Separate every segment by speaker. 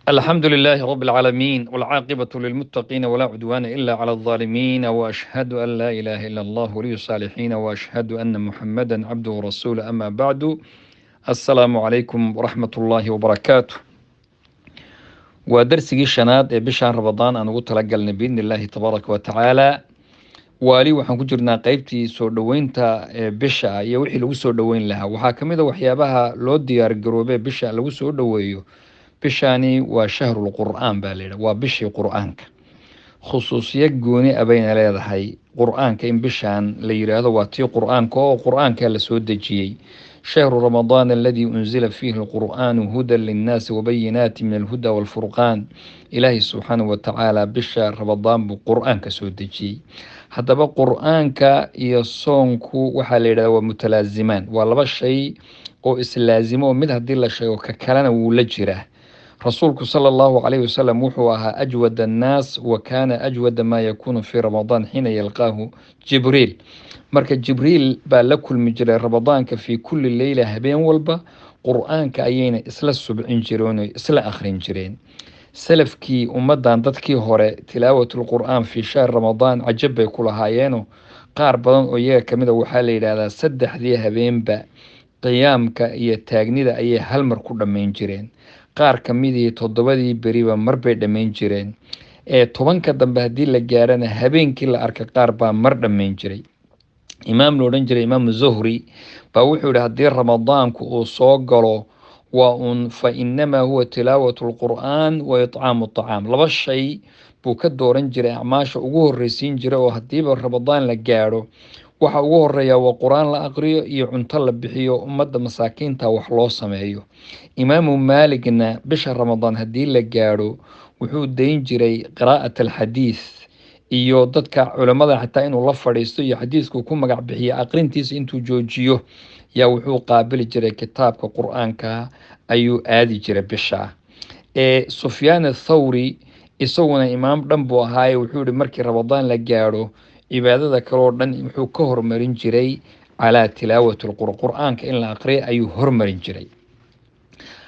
Speaker 1: الحمد لله رب العالمين والعاقبة للمتقين ولا عدوان إلا على الظالمين وأشهد أن لا إله إلا الله ولي الصالحين وأشهد أن محمدا عبده ورسوله أما بعد السلام عليكم ورحمة الله وبركاته ودرسي شناد بشهر رمضان أنا قلت لك بإذن الله تبارك وتعالى wali waxaan ku jirnaa qaybtii soo dhoweynta bisha iyo wixii lagu soo dhoweyn lahaa waxaa ka mid a waxyaabaha loo diyaar garoobee bisha lagu soo dhoweeyo bishani waa shahrul qur'aan baa layidhaha waa bishii qur'aanka khusuusiyo gooni a bayna leedahay qur'aanka in bishaan la yidhaahdo waa tii qur'aanka oo qur'aankaa la soo dejiyey shahru ramadaan aladii unzila fiihi alqur'aanu hudan linnaasi wabayinaati min alhuda waalfurqaan ilaahay subxaanahu watacaala bisha ramadaan buu qur'aanka soo dejiyey haddaba qur'aanka iyo soonku waxaa la yidhahda waa mutalaazimaan waa laba shay oo islaazimo oo mid haddii la sheego ka kalena wuu la jiraa rasuulku sala allahu calayhi wasalam wuxuu ahaa ajwad annaas wa kaana ajwada maa yakuunu fii ramadaan xiina yalqaahu jibriil marka jibriil baa la kulmi jiray ramadaanka fii kulli leyla habeen walba qur'aanka ayayna isla subcin jireen oo isla akhrin jireen salafkii ummaddan dadkii hore tilaawatlqur'aan fii shahr ramadaan cajab bay ku lahaayeeno qaar badan oo iyaga ka mid a waxaa la yidhaahdaa saddexdii habeenba qiyaamka iyo taagnida ayay hal mar ku dhammayn jireen qaar ka midii toddobadii beriba mar bay dhammayn jireen tobanka dambe haddii la gaarana habeenkii la arka qaar baa mar dhammayn jiray imaam la odhan jiray imaamu zuhri baa wuxuu yihi haddii ramadaanku uu soo galo waa un fa inamaa huwa tilaawatu lqur'aan wa itcaamu acaam laba shay buu ka dooran jiray acmaasha ugu horreysiin jiray oo haddiiba ramadaan la gaadho waxa ugu horeeya waa qur-aan la aqriyo iyo cunto la bixiyo ummadda masaakiinta wax loo sameeyo imaamu maaligna bisha ramadaan haddii la gaadho wuxuu dayn jiray qiraa'at alxadiid iyo dadka culammada xataa inuu la fadhiisto iyo xadiidku ku magac bixiyo aqrintiisa intuu joojiyo yaa wuxuu qaabili jiray kitaabka qur-aanka ayuu aadi jiray bisha sufyaan athawri isaguna imaam dhan buu ahaaye wuxuu yihi markii ramadaan la gaadho cibaadada kaleo dhan wuxuu ka hormarin jiray calaa tilaawati qur-aanka in la aqriya ayuu hormarin jiray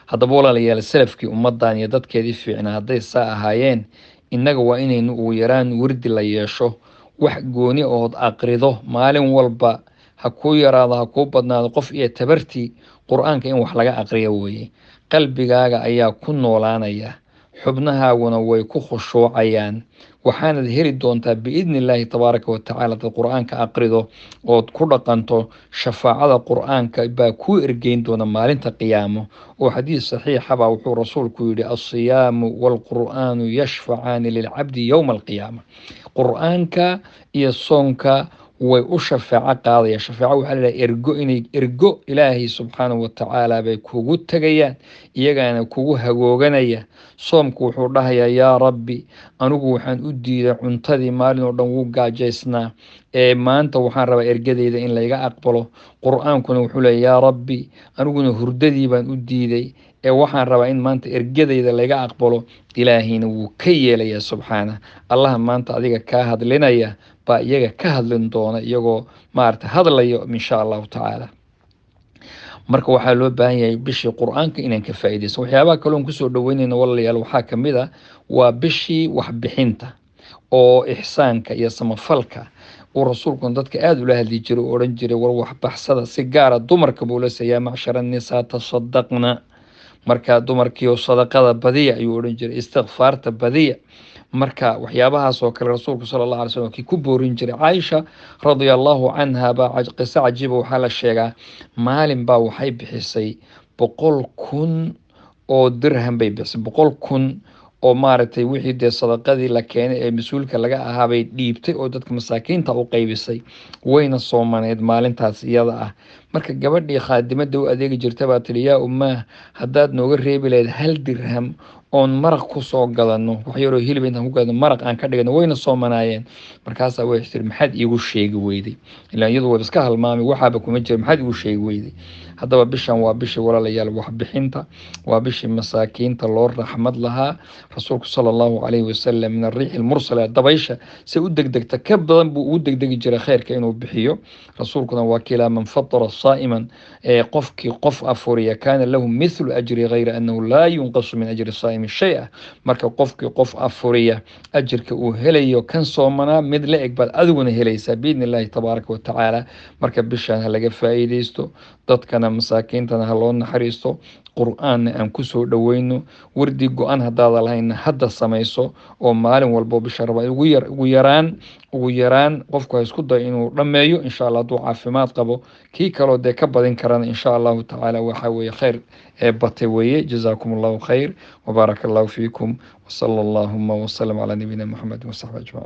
Speaker 1: haddaba walaalayaal salafkii ummaddan iyo dadkeedii fiicnaa hadday saa ahaayeen innaga waa inaynu ugu yaraan wirdi la yeesho wax gooni ood aqrido maalin walba ha kuu yaraado ha kuu badnaado qof iyo tabartii qur-aanka in wax laga aqriyo weeye qalbigaaga ayaa ku noolaanaya xubnahaaguna way ku khushuucayaan waxaanad heli doontaa biidni illaahi tabaaraka watacaala dad qur-aanka aqrido ood ku dhaqanto shafaacada qur-aanka baa kuu ergeyn doona maalinta qiyaamo oo xadiis saxiixaba wuxuu rasuulku yidhi alsiyaamu waalqur'aanu yashfacaani lilcabdi yowma alqiyaama qur-aanka iyo soonka way u shafaaco qaadaya shafaaco waxaa la yidhaha ergo ilaahay subxaanahu watacaala bay kugu tegayaan iyagaana kugu hagooganaya soomku wuxuu dhahayaa yaa rabbi anigu waxaan u diiday cuntadii maalin oo dhan wuu gaajaysnaa maanta waxaan rabaa ergadeyda in layga aqbalo qur-aankuna wuxuu leeya yaa rabbi aniguna hurdadii baan u diiday waxaan rabaa in maanta ergadeyda layga aqbalo ilaahayna wuu ka yeelayaa subxaana allaha maanta adiga kaa hadlinaya baa iyaga ka hadlin doona iyagoo maarata hadlayo insha allahu tacaala marka waxaa loo baahan yahay bishii qur-aanka inaan ka faa'iidaysan waxyaabaha kaloon kusoo dhoweynayna walaalayaal waxaa ka mid a waa bishii waxbixinta oo ixsaanka iyo samafalka uu rasuulkuna dadka aada ula hadli jiray oo odhan jiray war waxbaxsada si gaara dumarka buu la seeyaa macshara nisaa tasadaqna marka dumarkiio sadaqada badiya ayuu odhan jiray istikfaarta badiya marka waxyaabahaas oo kale rasuulku sala allah alay slam kii ku boorin jiray caaisha radia allahu canha baa qiso cajiiba waxaa la sheegaa maalin baa waxay bixisay 100,000 oo dirham bay bixisay 100,000 oo maaragtay wixii dee sadaqadii la keenay ee mas-uulka laga ahaabay dhiibtay oo dadka masaakiinta u qaybisay wayna soomaneed maalintaas iyada ah marka gabadhii khaadimada u adeegi jirta baa tihi yaa ummaah haddaad nooga reebi lahayd 1 dirham oon maraq kusoo gadano wax yaroo hilib intaan ku gadano maraq aan ka dhigano wayna soomanaayeen markaasaa way tiri maxaad iigu sheegi weyday ilaa iyadu way iska halmaamay waxaaba kuma jira maxaad iigu sheegi weyday haddaba bishan waa bishii walaalayaal waxbixinta, waa bishii masaakiinta loo raxmad lahaa. rasuulku sala allahu calayhi wasalam min arriixi lmursala, dabaysha si u degdegta ka badan buu ugu degdegi jiray khayrka inuu bixiyo. rasuulkuna waa kilaa man fatara saa'iman, qofkii qof afuriya kaana lahu mithlu ajri gayra annahu laa yunqasu min ajri saa'imi shay-a. marka qofkii qof afuriya ajirka uu helayo kan soomanaa mid la eg baad adiguna helaysaa biidni illaahi tabaaraka wa tacaala. marka bishaan ha laga faa'iidaysto, dadkana masaakiintana ha loo naxariisto, qur-aanna aan kusoo dhoweyno. wardi go-an haddaada lahaynna hadda samayso oo maalin walbo bisha raba ugu yaraan qofku ha isku dayo inuu dhammeeyo insha allah hadduu caafimaad qabo. kii kaloo dee ka badin karana insha allahu tacaala waxa weeye khayr ee batay weeye. jazaakum allahu khayr wabaaraka allahu fiikum wasala allahuma wasalam calaa nabiyina maxamed wasaxbi ajmaciin.